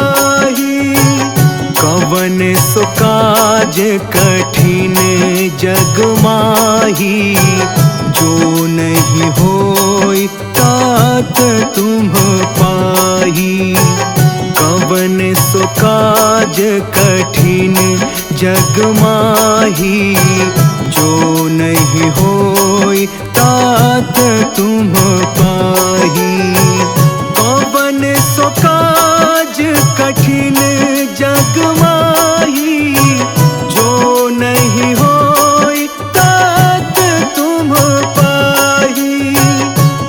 पाही। कवन सो काज कठिन जग माही, जो नहीं होई तात तुम पाही। कवन सो काज कठिन जग माही, जो नहीं होई तात तुम पाही। कवन सो काज कठिन जग माही, जो नहीं होई तात तुम पाही।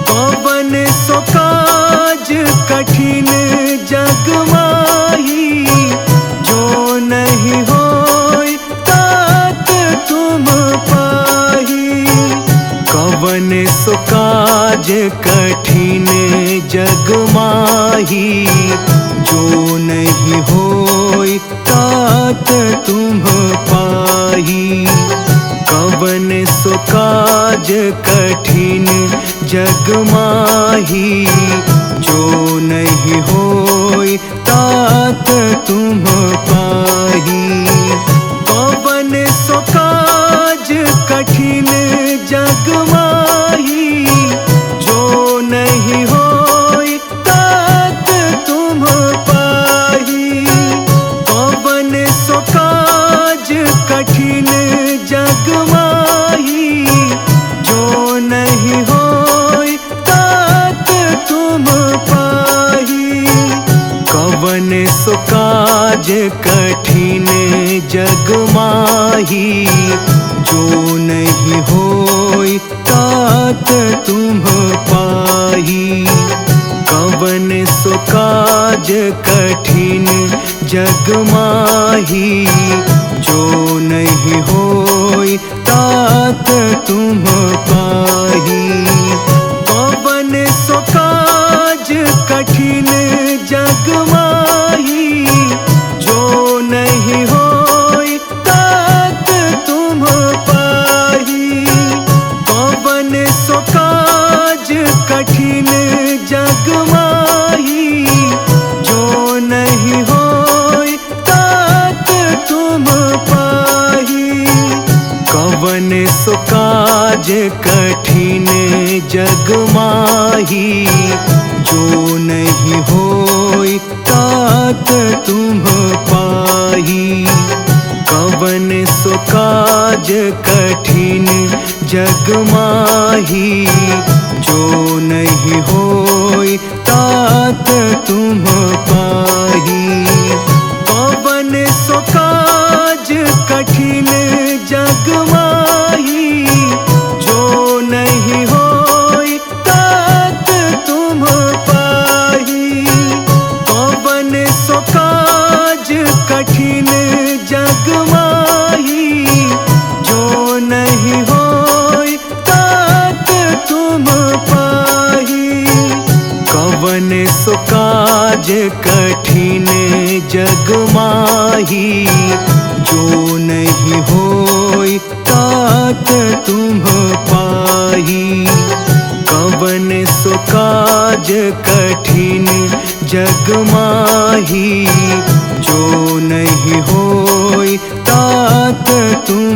कवन सो काज कठिन जग माही, जो नहीं होई तात तुम पाही। कठिन जग माही, जो नहीं होई तात तुम पाही। कवन सो काज कठिन जग माही, जो नहीं होई तात तुम पाही। कवन सो काज कठिन जग माही, जो नहीं होई तात तुम पाही। कवन सो काज कठिन जग माही, जो नहीं होई तात तुम पाही। कवन सो काज कठिन जग माही, जो नहीं होई तात तुम पाही। कवन सो काज कठिन जग माही, जो नहीं होई तात तुम पाही। कवन सो काज कठिन जग माही, जो नहीं होई तात तुम पाही। कवन सो काज कठिन जग माही, जो नहीं होई तात तुम पाही। कवन सो काज कठिन जग माही, जो नहीं होई तात तुम पाही। कवन सो काज कठिन जग माही, जो नहीं होई तात तुम पाही। कवन सो काज कठिन जग माही, जो नहीं होई तात तुम पाही। कवन सो काज कठिन जग माही, जो नहीं होई तात तुम पाही। कवन सो काज कठिन जग माही, जो नहीं होई तात तुम पाही। कवन सो काज कठिन जग माही, जो नहीं होई तात तुम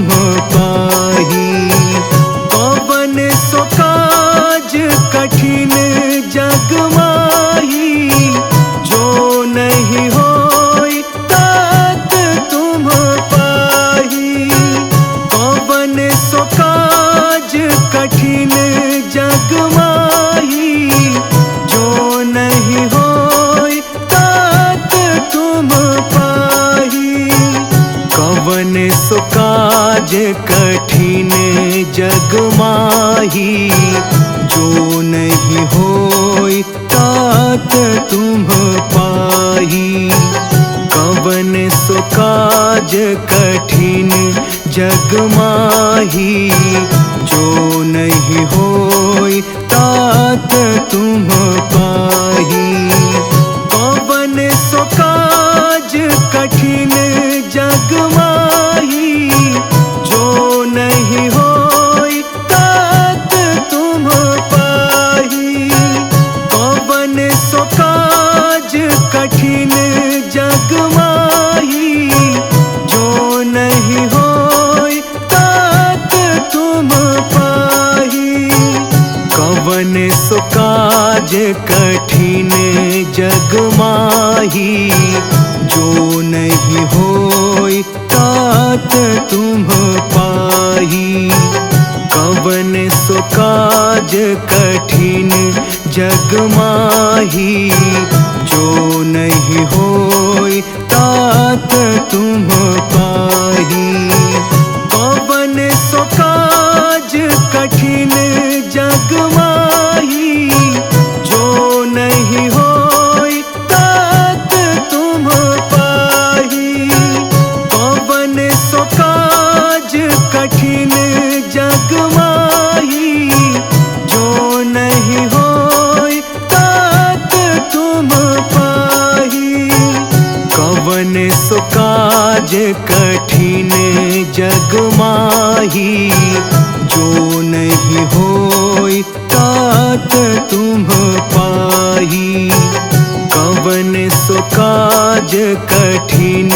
पाही। कवन सो काज कठिन जग माही, जो नहीं होई तात तुम पाही। कवन सो काज कठिन जग माही, जो नहीं होई तात तुम पाही। कवन सो काज कठिन जग माही, जो नहीं होई तात तुम पाही। कवन सो काज कठिन जग माही, जो नहीं होई तात तुम पाही। कवन सो काज कठिन जग माही, जो नहीं होई तात तुम पाही। कवन सो काज कठिन जग माही, जो नहीं होई तात तुम पाही। कवन सो काज कठिन जग माही, जो नहीं होई तात तुम पाही। कवन सो काज कठिन जग माही, जो नहीं होई तात तुम पाही। कवन सो काज कठिन जग माही, जो नहीं होई तात तुम पाही। कवन सो काज कठिन जग माही, जो नहीं कठिन जग माही, जो नहीं होई तात तुम पाही। कवन सो काज कठिन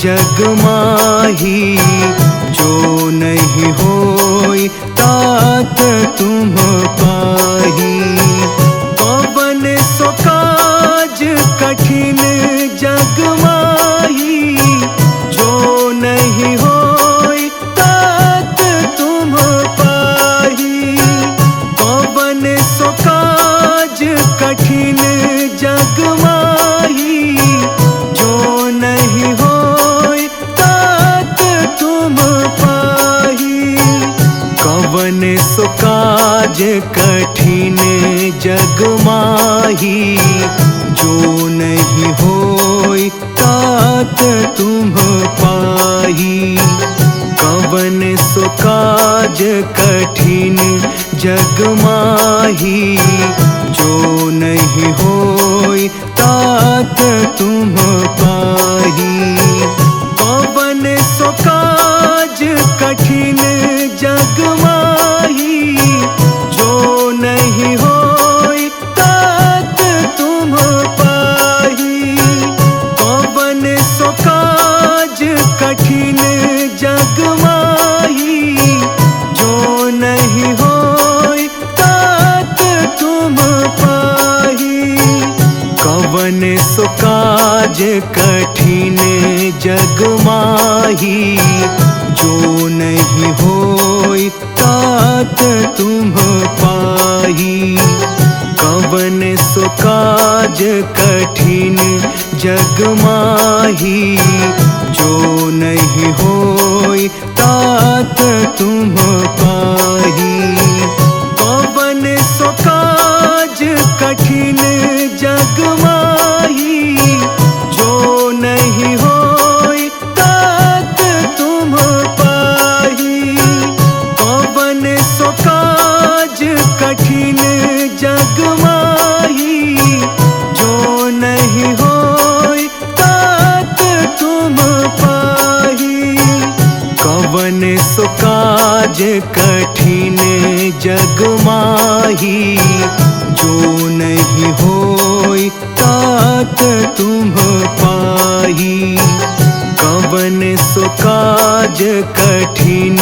जग माही, जो नहीं होई तात तुम पाही। कवन सो काज कठिन जग माही, जो नहीं होई तात तुम पाही। कवन सो काज कठिन जग माही, जो नहीं होई तात तुम पाही। कवन सो काज कठिन जग माही, जो नहीं होई तात तुम पाही। कवन सो काज कठिन जग माही, जो नहीं होई तात तुम पाही। कवन सो काज कठिन जग माही, जो नहीं होई तात तुम पाही। कवन सो काज कठिन जग माही, जो नहीं होई तात तुम पाही। कवन सो काज कठिन जग माही, जो नहीं होई तात तुम पाही। कवन सो काज कठिन जग माही, जो नहीं होई तात तुम पाही। कवन सो काज कठिन जग माही, जो नहीं होई तात तुम पाही। कवन सो काज कठिन जग माही, जो नहीं होई तात तुम पाही। कवन सो काज कठिन जग माही, जो नहीं होई तात तुम पाही। कवन सो काज कठिन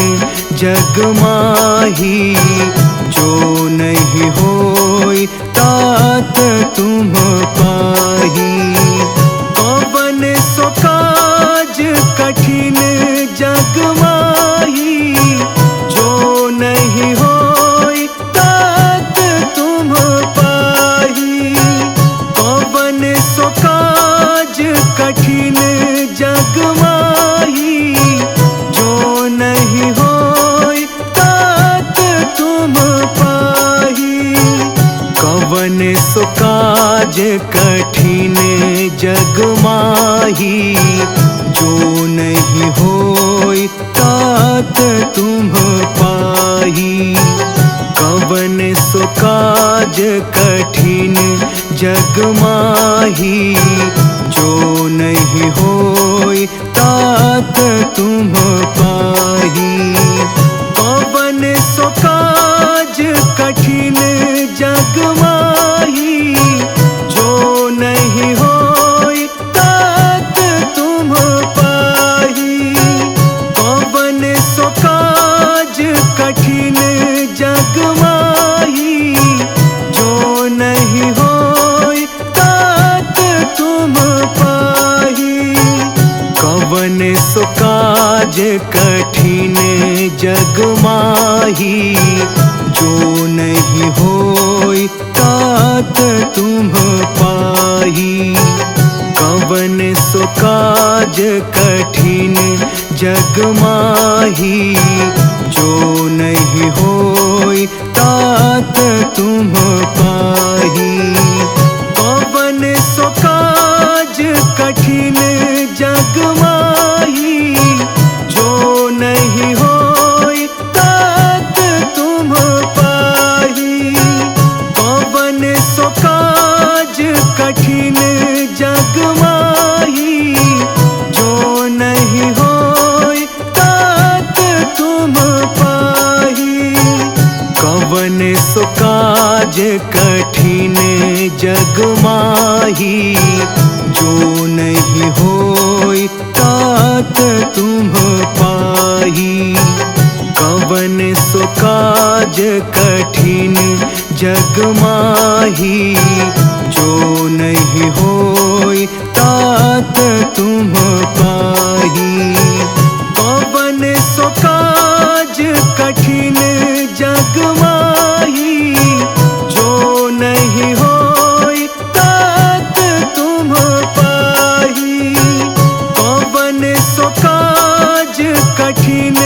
जग माही, जो नहीं होई तात तुम पाही। कवन सो काज कठिन जग माही, जो नहीं होई तात तुम पाही। कवन सो काज कठिन जग माही, जो नहीं होई तात तुम पाही। कवन सो काज कठिन जग माही, जो नहीं होई तात तुम पाही। कवन सो काज कठिन जग माही, जो नहीं होई तात तुम पाही। कवन सो काज कठिन जग माही, जो नहीं होई तात तुम पाही। कवन सो काज कठिन जग माही, जो नहीं होई तात तुम पाही। कवन सो काज कठिन जग माही, जो नहीं होई तात तुम पाही। कवन सो काज कठिन जग माही, जो नहीं होई तात तुम पाही। कवन सो काज कठिन जग माही, जो नहीं होई तात तुम पाही। कवन सो काज कठिन जग माही, जो नहीं होई कठिन जग माही, जो नहीं होई तात तुम पाही। कवन सो काज कठिन जग माही, जो नहीं होई तात तुम पाही। कवन सो काज कठिन जग माही, जो नहीं होई तात तुम पाही। कवन सो काज कठिन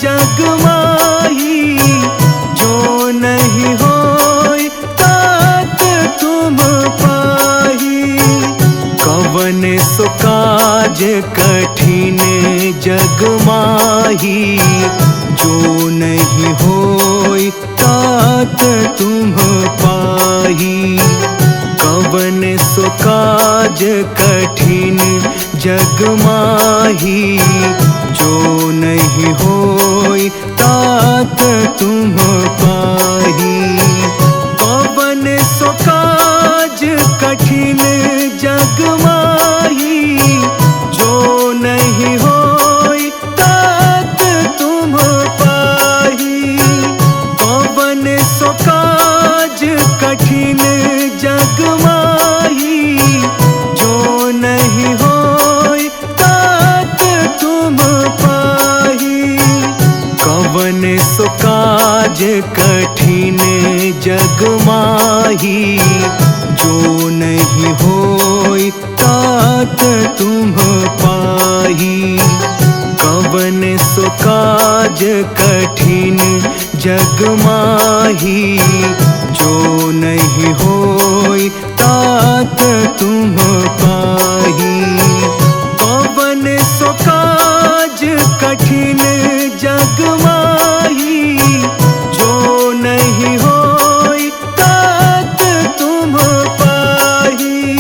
जग माही, जो नहीं होई तात तुम पाही। कवन सो काज कठिन जग माही, जो नहीं होई तात तुम पाही। कवन सो काज कठिन जग माही, जो नहीं होई तात तुम पाही। कवन सो काज कठिन जग माही, जो नहीं होई तात तुम पाही। कवन सो काज कठिन जग माही, जो नहीं होई तात तुम पाही। कवन सो काज कठिन जग माही, जो नहीं होई तात तुम पाही। कवन सो काज कठिन जग माही, जो नहीं होई तात तुम पाही। कवन सो काज कठिन जग माही, जो नहीं होई तात तुम पाही।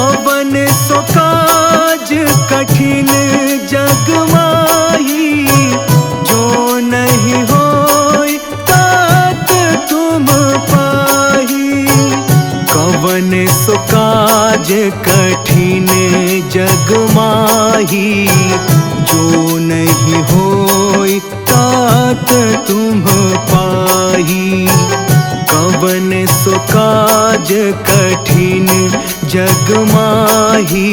कवन सो काज कठिन जग माही, जो नहीं होई तात तुम पाही। कवन सो काज कठिन जग माही, जो नहीं होई तात तुम पाही। कवन सो काज कठिन जग माही,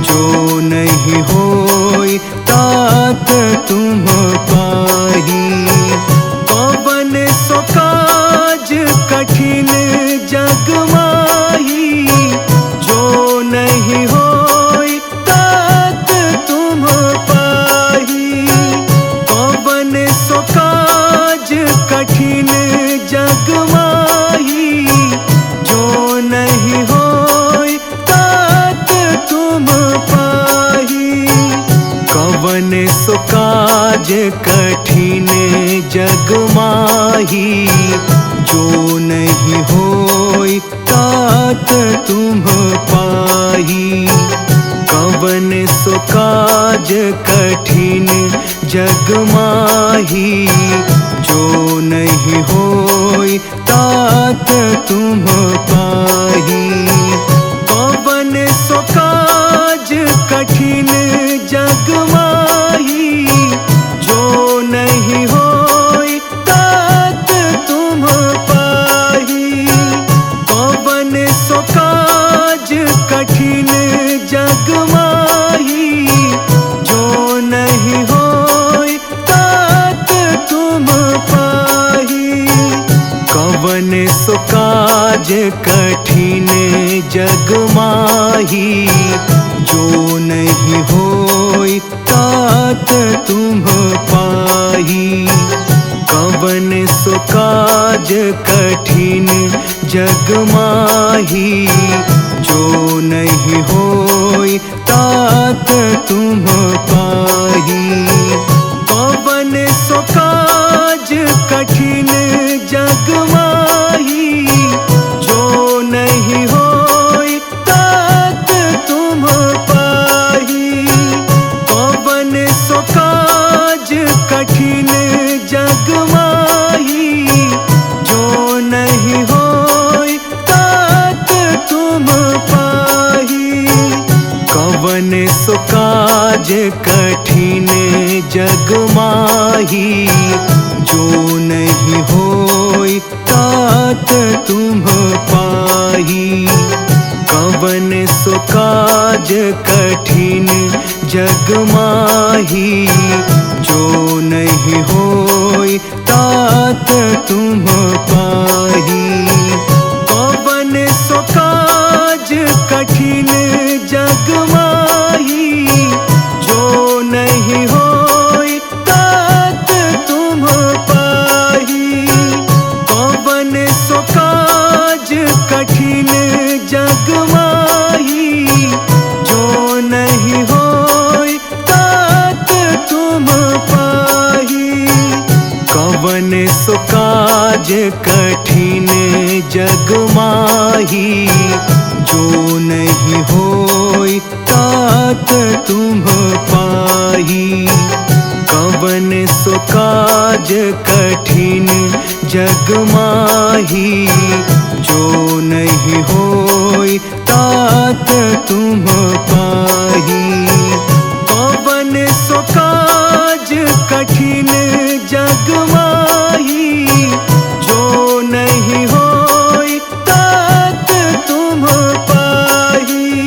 जो नहीं होई तात तुम पाही। कवन सो काज कठिन जग माही, जो नहीं होई तात तुम पाही। कवन सो काज कठिन जग माही, जो नहीं होई तात तुम पाही। कवन सो काज कठिन जग माही, जो नहीं होई तात तुम पाही। कवन सो काज कठिन जग माही, जो नहीं होई तात तुम पाही। कवन सो काज कठिन जग माही, जो नहीं होई तात तुम पाही। कवन सो काज कठिन जग माही, जो नहीं होई तात तुम पाही। कवन सो काज कठिन जग माही, जो नहीं होई तात तुम पाही। कवन सो काज कठिन जग माही, जो नहीं होई तात तुम पाही। कवन सो काज कठिन जग माही, जो नहीं होई तात तुम पाही। कवन सो काज कठिन जग माही, जो नहीं जग माही, जो नहीं होई तात तुम पाही। कवन सो काज कठिन जग माही, जो नहीं होई तात तुम पाही। कवन सो काज कठिन जग माही, जो नहीं होई तात तुम पाही। कवन सो काज कठिन जग माही, जो नहीं होई तात तुम पाही। कवन सो काज कठिन जग माही, जो नहीं होई तात तुम पाही। कवन सो काज कठिन जग माही, जो नहीं होई तात तुम पाही। कवन सो काज कठिन जग माही, जो नहीं होई तात तुम पाही।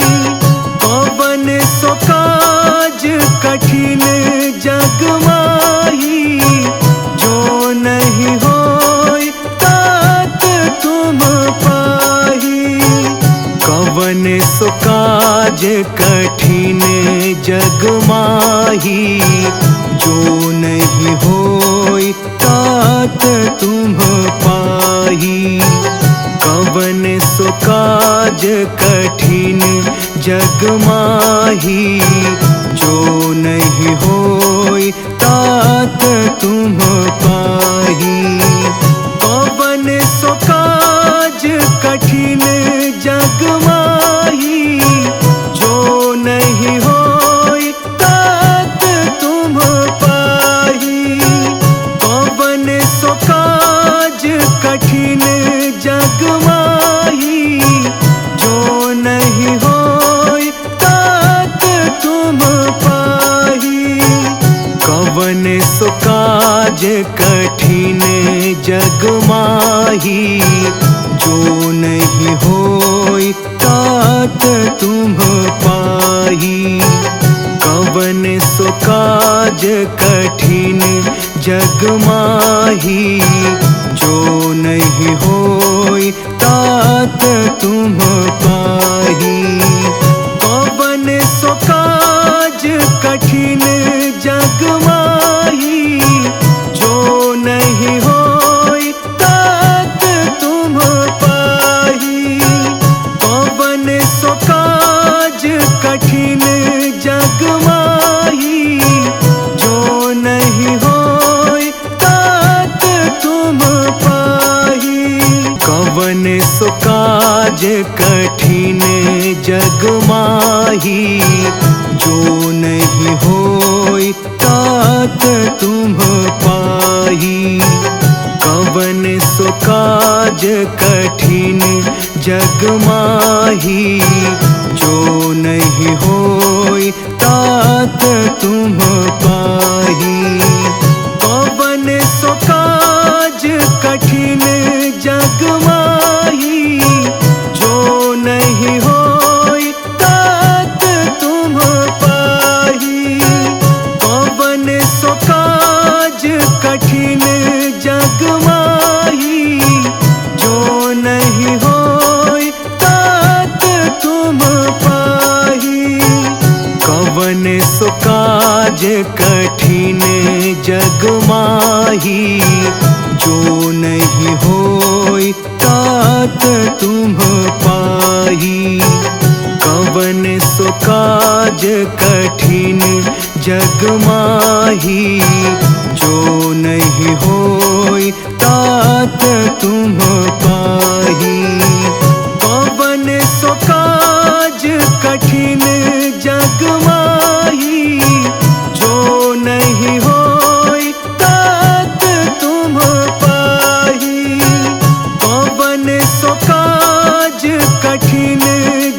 कवन सो काज कठिन जग माही, जो नहीं होई तात तुम पाही। कवन सो काज कठिन जग माही, जो नहीं होई तात तुम पाही। कवन सो काज कठिन जग माही, जो नहीं होई तात तुम पाही। कवन सो काज कठिन जग माही, जो नहीं होई तात तुम पाही। कवन सो काज कठिन जग माही, जो नहीं होई तात तुम पाही। कवन सो काज कठिन जग माही, जो नहीं होई तात तुम पाही। कवन सो काज कठिन जग माही, जो नहीं होई तात तुम पाही। कवन सो काज कठिन जग माही, जो नहीं होई तात तुम पाही। कवन सो काज कठिन जग माही, जो नहीं होई तात तुम पाही। कवन सो काज कठिन जग माही, जो नहीं होई तात तुम पाही। कवन सो काज कठिन जग माही, जो नहीं होई तात तुम पाही। कवन सो काज कठिन जग माही, जो नहीं होई तात तुम पाही। कवन सो काज कठिन जग माही, जो नहीं होई तात तुम पाही। कवन सो काज कठिन जग माही, जो नहीं होई तात तुम पाही। कवन सो काज कठिन जग माही, जो नहीं होई तात तुम पाही। कवन सो काज कठिन जग माही, जो नहीं होई तात तुम पाही। कवन सो काज कठिन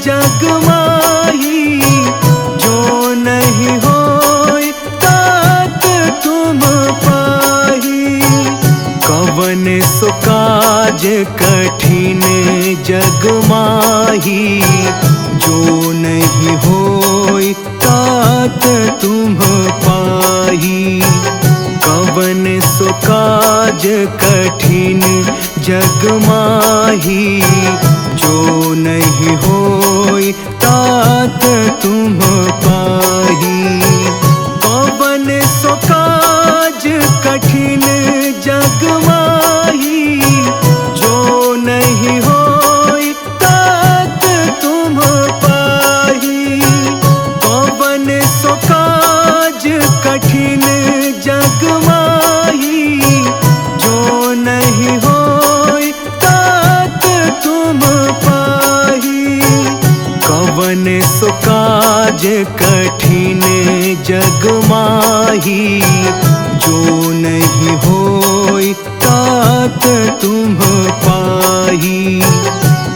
जग माही, जो नहीं होई तात सो काज कठिन जग माही, जो नहीं होई तात तुम पाही। कवन सो काज कठिन जग माही, जो नहीं होई तात तुम पाही। कवन सो काज कठिन जग माही, जो नहीं होई तात तुम पाही। कवन सो काज कठिन जग माही, जो नहीं होई तात तुम पाही। कवन सो काज कठिन जग माही, जो नहीं होई तात तुम पाही।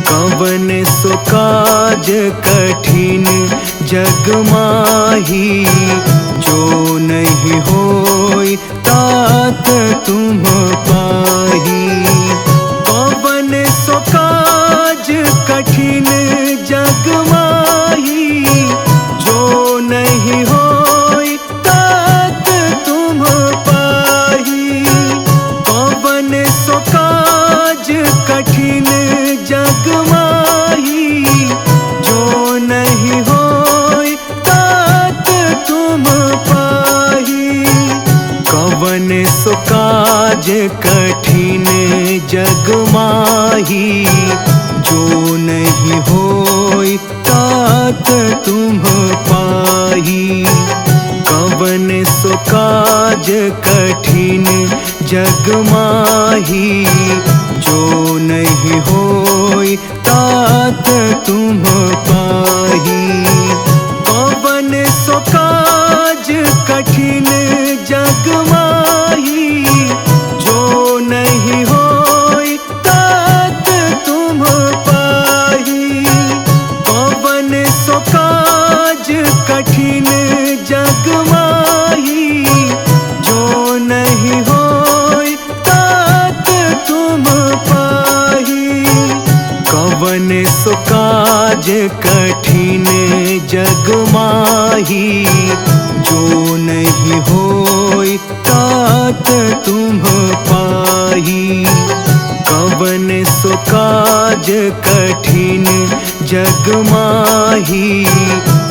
कवन सो काज कठिन जग माही, जो नहीं होई तात तुम पाही। कवन सो काज कठिन जग माही, जो नहीं होई तात तुम पाही। कवन सो काज कठिन जग माही, जो नहीं होई तात तुम पाही। कवन सो काज कठिन जग माही, जो नहीं होई तात तुम पाही। कवन सो काज कठिन जग माही, जो नहीं होई तात तुम पाही। कवन सो काज कठिन जग माही, जो नहीं होई तात तुम पाही। कवन सो काज कठिन जग माही, जो नहीं होई तात तुम पाही। कवन सो काज कठिन जग माही, जो नहीं होई तात तुम पाही। कवन सो काज कठिन जग माही,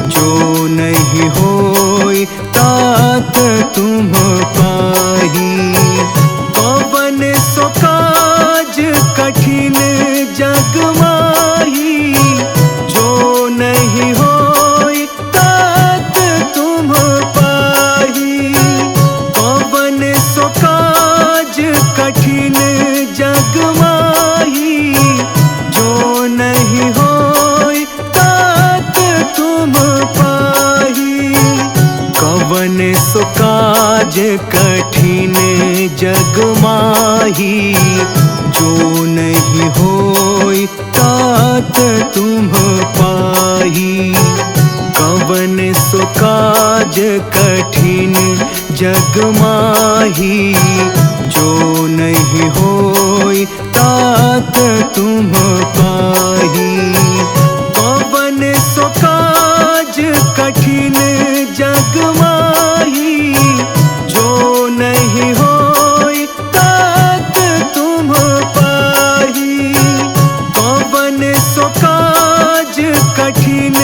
जो नहीं होई तात तुम पाही। कवन सो काज कठिन जग माही, जो नहीं होई तात तुम पाही। कवन सो काज कठिन जग माही, जो नहीं होई तात तुम पाही। कवन सो काज कठिन जग माही, जो नहीं होई तात तुम पाही। कवन सो काज कठिन जग माही, जो नहीं होई तात तुम पाही। कवन सो काज कठिन जग माही, जो नहीं होई तात तुम पाही। कवन सो काज कठिन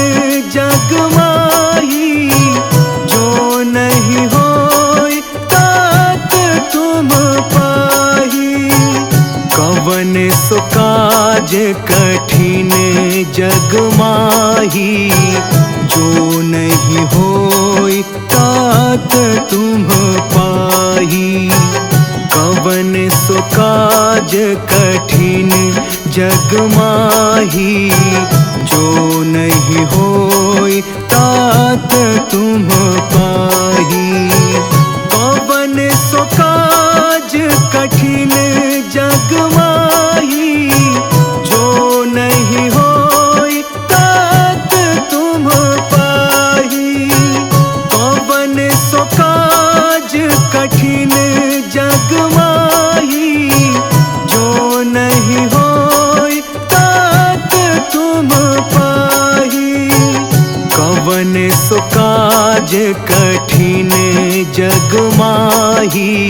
जग माही, जो नहीं होई तात तुम पाही। कवन सो काज कठिन जग माही, जो नहीं होई तात तुम पाही। कवन सो काज कठिन जग माही, जो नहीं होई तात तुम पाही। कवन सो काज कठिन जग माही, जो नहीं होई तात तुम पाही। कवन सो काज कठिन जग माही, माही,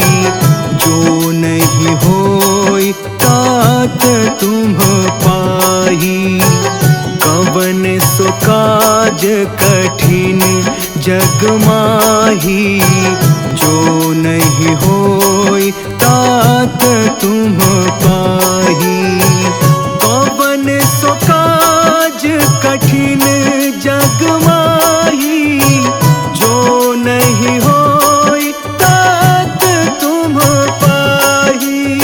जो नहीं होई तात तुम पाही। कवन सो काज कठिन जग माही, जो नहीं होई तात तुम पाही। कवन सो काज कठिन जग माही, जो नहीं होई तात तुम पाही।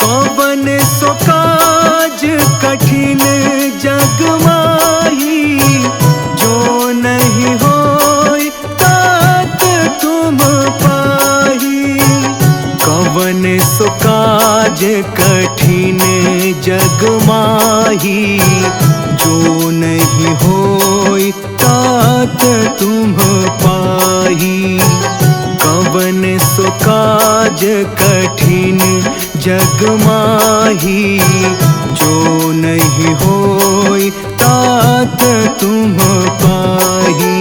कवन सो काज कठिन जग माही, जो नहीं होई तात तुम पाही। कवन सो काज कठिन जग माही, जो नहीं होई तात तुम पाही। कवन सो काज कठिन जग माही, जो नहीं होई तात तुम पाही।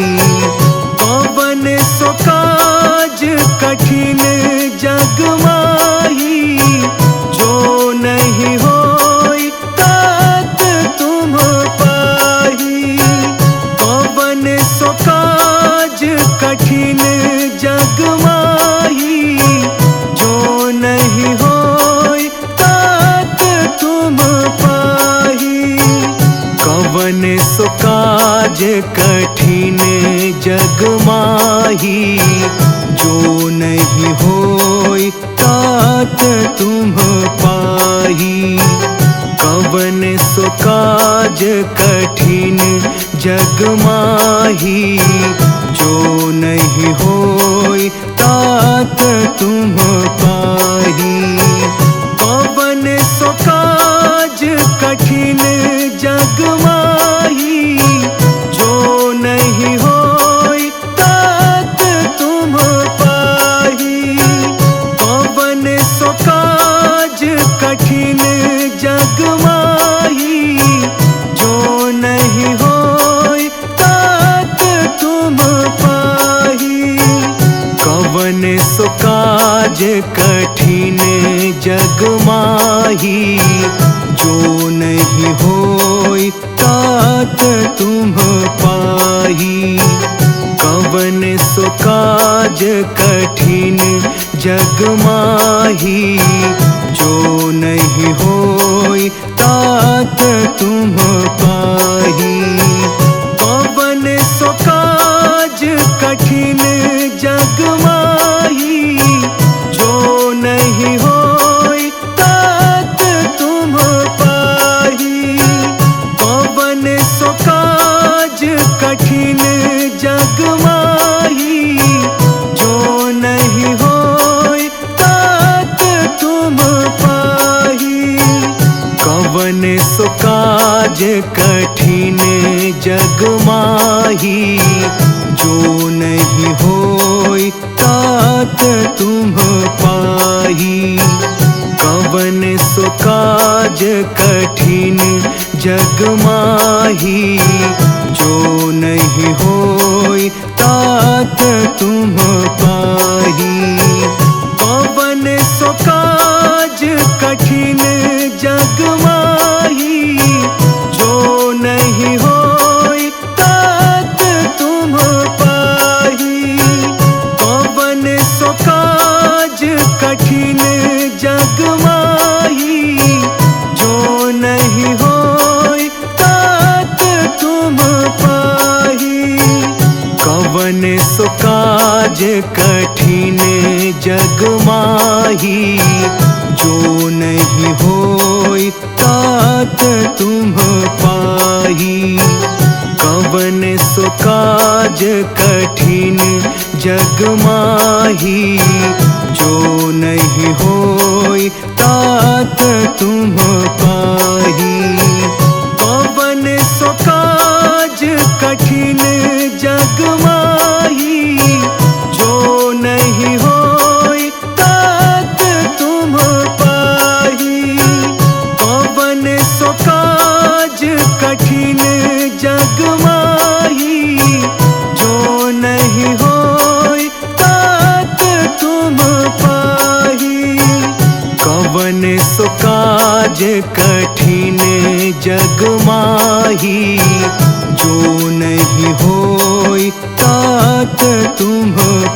कवन सो काज कठिन जग माही, जो नहीं होई तात तुम पाही। कवन सो काज कठिन जग माही, जो नहीं होई तात तुम पाही। कवन सो काज कठिन जग माही, जो नहीं होई तात तुम पाही। कवन सो काज कठिन जग माही, जो नहीं होई तात तुम पाही। कवन सो काज कठिन जग माही, जो नहीं होई तात तुम पाही। कवन सो काज कठिन जग माही, जो नहीं होई तात तुम पाही। कवन सो काज कठिन जग माही, जो नहीं होई तात तुम पाही। कवन सो काज कठिन जग माही, जो नहीं होई तात तुम पाही। कवन सो काज कठिन जग माही, जो नहीं होई तात तुम पाही। कवन सो काज कठिन जग माही, जो नहीं होई तात तुम पाही। कवन सो काज कठिन जग माही, जो नहीं होई तात तुम पाही। कवन सो काज कठिन जग माही, जो नहीं होई तात तुम पाही। कवन सो काज कठिन जग माही, जो नहीं होई तात तुम पाही। कवन सो काज कठिन जग माही, जो नहीं होई तात तुम पाही। कवन सो काज कठिन जग माही, जो नहीं होई तात तुम पाही। कवन सो काज कठिन जग माही, जो नहीं होई तात तुम पाही। कवन सो काज कठिन जग माही, जो नहीं होई तात तुम पाही। कवन सो काज कठिन जग माही, जो नहीं होई तात तुम सो काज कठिन जग माही, जो नहीं होई तात तुम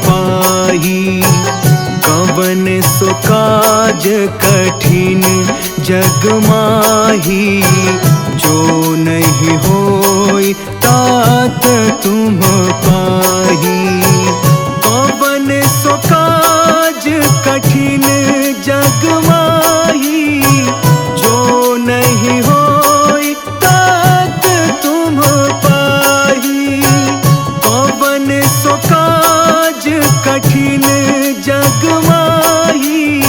पाही। कवन सो काज कठिन जग माही, जो नहीं होई तात तुम पाही। कवन सो काज कठिन जग माही, जो नहीं होई तात तुम पाही। कवन सो काज कठिन जग माही,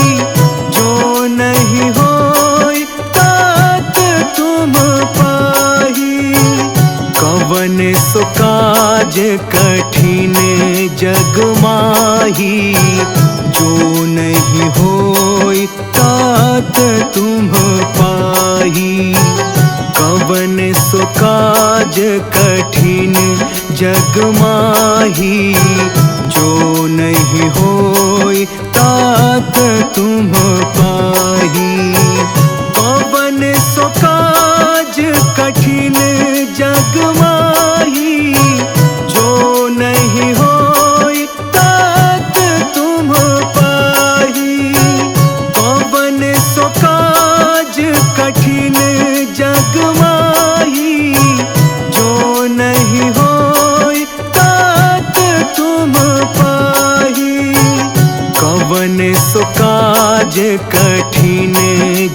जो नहीं होई तात तुम पाही। कवन सो काज कठिन जग माही, जो नहीं होई तात तुम पाही। कवन सो काज कठिन जग माही, जो नहीं होई तात तुम पाही। कवन सो काज कठिन जग माही, जो नहीं होई तात तुम पाही। कवन सो काज कठिन जग माही, जो नहीं होई तात तुम पाही। कवन सो काज कठिन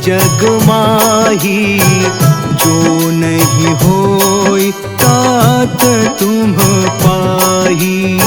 जग माही, जो नहीं होई तात तुम पाही।